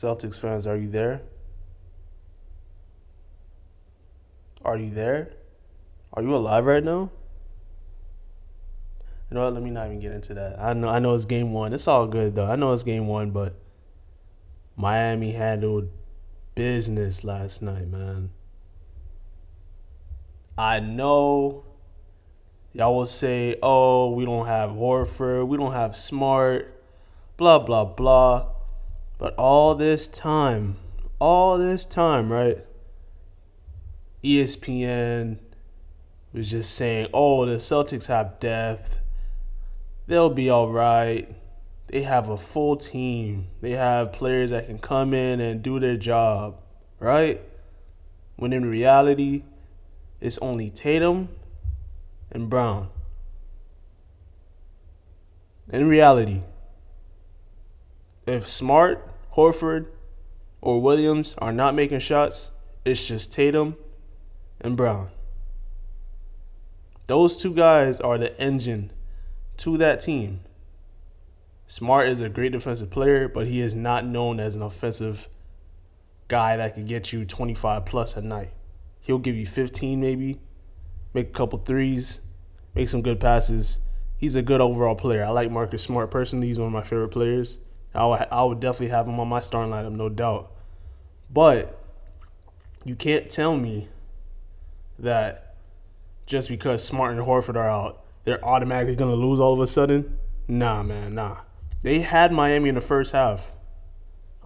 Celtics fans, are you there? Are you there? Are you alive right now? You know what? Let me not even get into that. I know it's game one. It's all good though. I know it's game one, but Miami handled business last night, man. I know y'all will say, "Oh, we don't have Horford, we don't have Smart, blah blah blah." But all this time, right? ESPN was just saying, "Oh, the Celtics have depth. They'll be all right. They have a full team. They have players that can come in and do their job," right? When in reality, it's only Tatum and Brown. In reality, if Smart, Horford, or Williams are not making shots, it's just Tatum and Brown. Those two guys are the engine to that team. Smart is a great defensive player, but he is not known as an offensive guy that could get you 25 plus a night. He'll give you 15 maybe, make a couple threes, make some good passes. He's a good overall player. I like Marcus Smart personally. He's one of my favorite players. I would definitely have him on my starting lineup, no doubt. But you can't tell me that just because Smart and Horford are out, they're automatically going to lose all of a sudden. Nah, man, nah. They had Miami in the first half.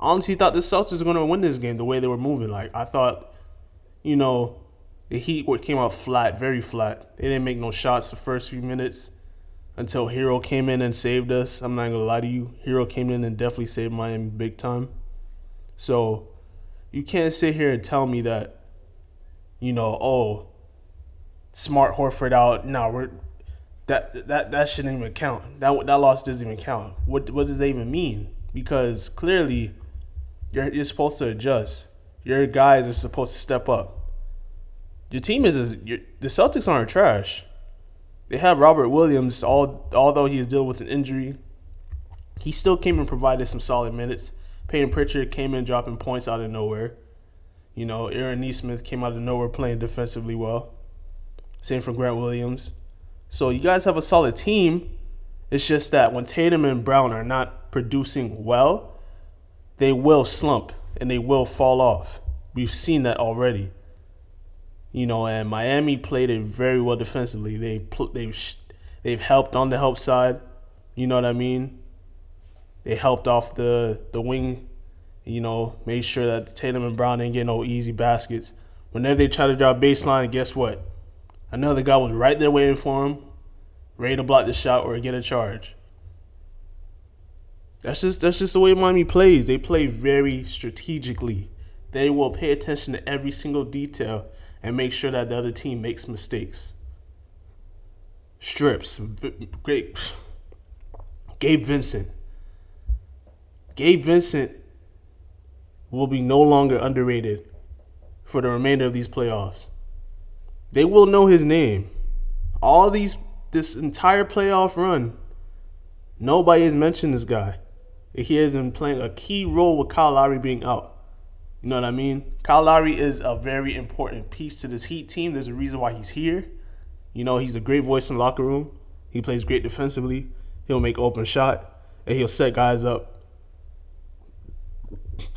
I honestly thought the Celtics were going to win this game the way they were moving. Like, I thought, the Heat came out flat, very flat. They didn't make no shots the first few minutes until Hero came in and saved us. I'm not going to lie to you. Hero came in and definitely saved Miami big time. So you can't sit here and tell me that, Smart Horford out. No, that shouldn't even count. That loss doesn't even count. What does that even mean? Because clearly you're supposed to adjust. Your guys are supposed to step up. Your team the Celtics aren't trash. They have Robert Williams, although he is dealing with an injury. He still came and provided some solid minutes. Peyton Pritchard came in dropping points out of nowhere. Aaron Nesmith came out of nowhere playing defensively well. Same for Grant Williams. So you guys have a solid team. It's just that when Tatum and Brown are not producing well, they will slump and they will fall off. We've seen that already. And Miami played it very well defensively. They've helped on the help side. You know what I mean? They helped off the wing. Made sure that Tatum and Brown didn't get no easy baskets. Whenever they try to drop baseline, guess what? Another guy was right there waiting for him, ready to block the shot or get a charge. That's just the way Miami plays. They play very strategically. They will pay attention to every single detail and make sure that the other team makes mistakes. Strips. Great. Gabe Vincent. Gabe Vincent will be no longer underrated for the remainder of these playoffs. They will know his name. This entire playoff run, nobody has mentioned this guy. He has been playing a key role with Kyle Lowry being out. You know what I mean? Kyle Lowry is a very important piece to this Heat team. There's a reason why he's here. He's a great voice in the locker room. He plays great defensively. He'll make open shot, and he'll set guys up.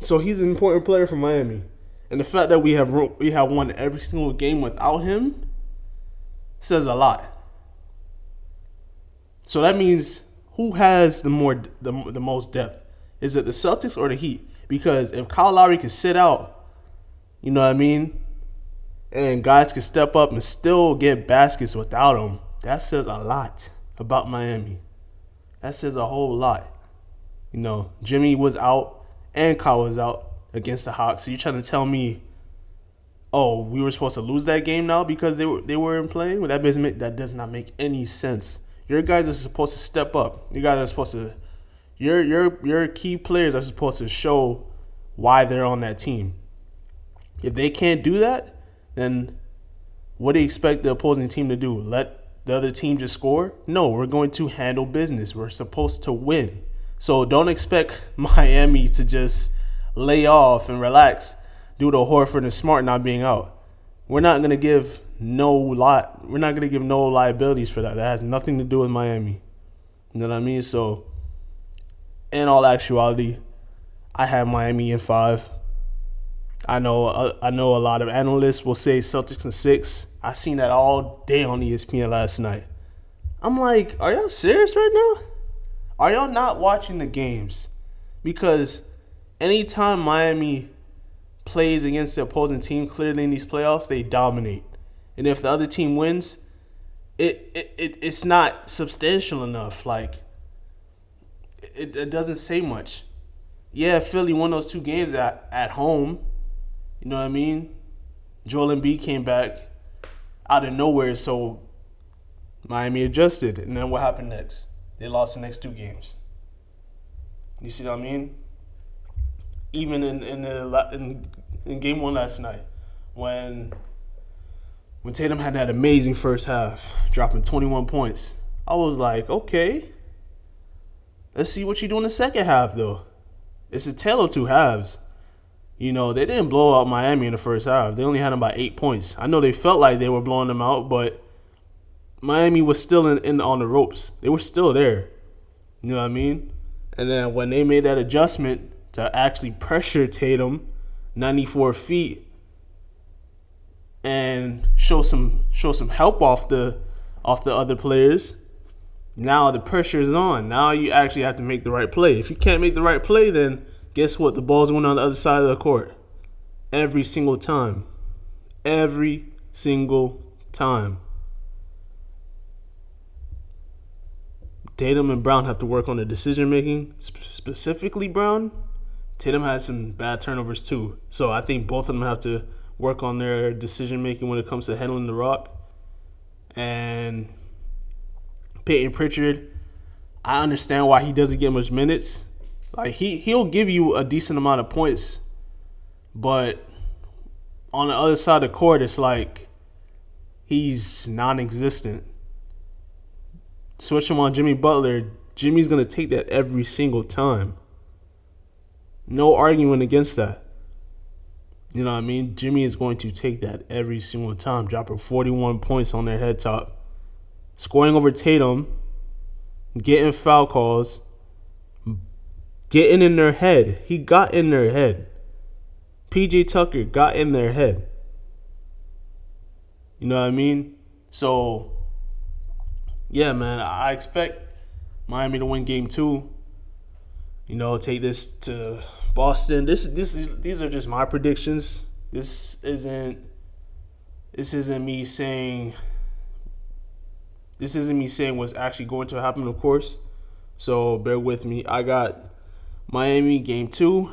So he's an important player for Miami. And the fact that we have won every single game without him says a lot. So that means who has the most depth? Is it the Celtics or the Heat? Because if Kyle Lowry can sit out, you know what I mean, and guys can step up and still get baskets without him, that says a lot about Miami. That says a whole lot. Jimmy was out and Kyle was out against the Hawks. So you're trying to tell me, oh, we were supposed to lose that game now because they weren't playing? Well, that does not make any sense. Your guys are supposed to step up. You guys are supposed to. Your key players are supposed to show why they're on that team. If they can't do that, then what do you expect the opposing team to do? Let the other team just score? No, we're going to handle business. We're supposed to win. So don't expect Miami to just lay off and relax due to Horford and Smart not being out. We're not gonna give We're not gonna give no liabilities for that. That has nothing to do with Miami. You know what I mean? So, in all actuality, I have Miami in 5. I know a lot of analysts will say Celtics in 6. I seen that all day on ESPN last night. I'm like, are y'all serious right now? Are y'all not watching the games? Because anytime Miami plays against the opposing team, clearly in these playoffs, they dominate. And if the other team wins, it's not substantial enough. Like, it doesn't say much. Yeah, Philly won those 2 games at home. You know what I mean? Joel Embiid came back out of nowhere, so Miami adjusted. And then what happened next? They lost the next 2 games. You see what I mean? Even in game 1 last night, when Tatum had that amazing first half, dropping 21 points, I was like, okay, let's see what you do in the second half, though. It's a tale of 2 halves. You know, they didn't blow out Miami in the first half. They only had them by 8 points. I know they felt like they were blowing them out, but Miami was still in on the ropes. They were still there. You know what I mean? And then when they made that adjustment to actually pressure Tatum 94 feet and show some help off the other players, now the pressure is on. Now you actually have to make the right play. If you can't make the right play, then guess what? The ball's going on the other side of the court. Every single time. Every single time. Tatum and Brown have to work on the decision making. Specifically Brown. Tatum has some bad turnovers too. So I think both of them have to work on their decision making when it comes to handling the rock. And Peyton Pritchard, I understand why he doesn't get much minutes. Like he'll give you a decent amount of points, but on the other side of the court, it's like he's non-existent. Switch him on Jimmy Butler, Jimmy's gonna take that every single time. No arguing against that. You know what I mean? Jimmy is going to take that every single time, dropping 41 points on their head top, scoring over Tatum, getting foul calls, getting in their head. He got in their head. PJ Tucker got in their head. You know what I mean? So, yeah, man, I expect Miami to win game 2. You know, take this to Boston. These are just my predictions. This isn't me saying what's actually going to happen, of course. So bear with me. I got Miami game 2,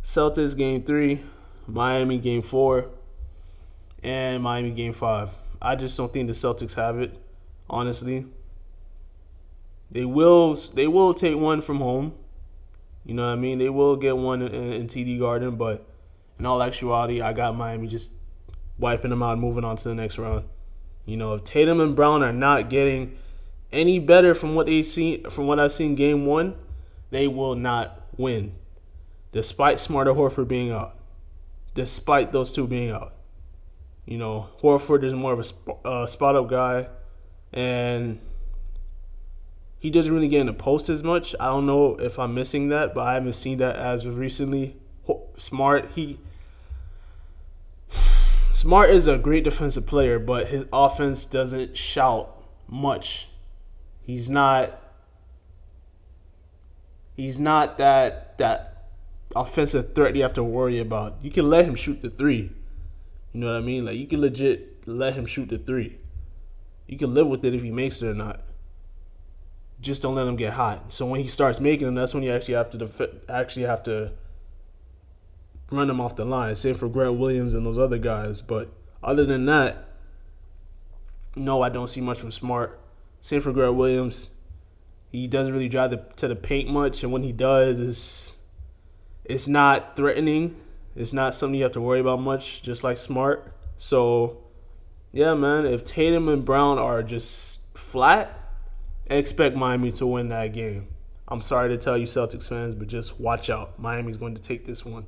Celtics game 3, Miami game 4, and Miami game 5. I just don't think the Celtics have it, honestly. They will take one from home. You know what I mean? They will get one in TD Garden, but in all actuality, I got Miami just wiping them out and moving on to the next round. You know, if Tatum and Brown are not getting any better from what I've seen game 1, they will not win. Despite Smart or Horford being out. Despite those 2 being out. You know, Horford is more of a spot-up guy, and he doesn't really get in the post as much. I don't know if I'm missing that, but I haven't seen that as of recently. Smart is a great defensive player, but his offense doesn't shout much. He's not that offensive threat you have to worry about. You can let him shoot the 3. You know what I mean? Like, you can legit let him shoot the 3. You can live with it if he makes it or not. Just don't let him get hot. So when he starts making them, that's when you actually have to run him off the line. Same for Grant Williams and those other guys. But other than that, no, I don't see much from Smart. Same for Grant Williams. He doesn't really drive to the paint much, and when he does, it's not threatening. It's not something you have to worry about much, just like Smart. So, yeah, man, if Tatum and Brown are just flat, I expect Miami to win that game. I'm sorry to tell you, Celtics fans, but just watch out. Miami's going to take this one.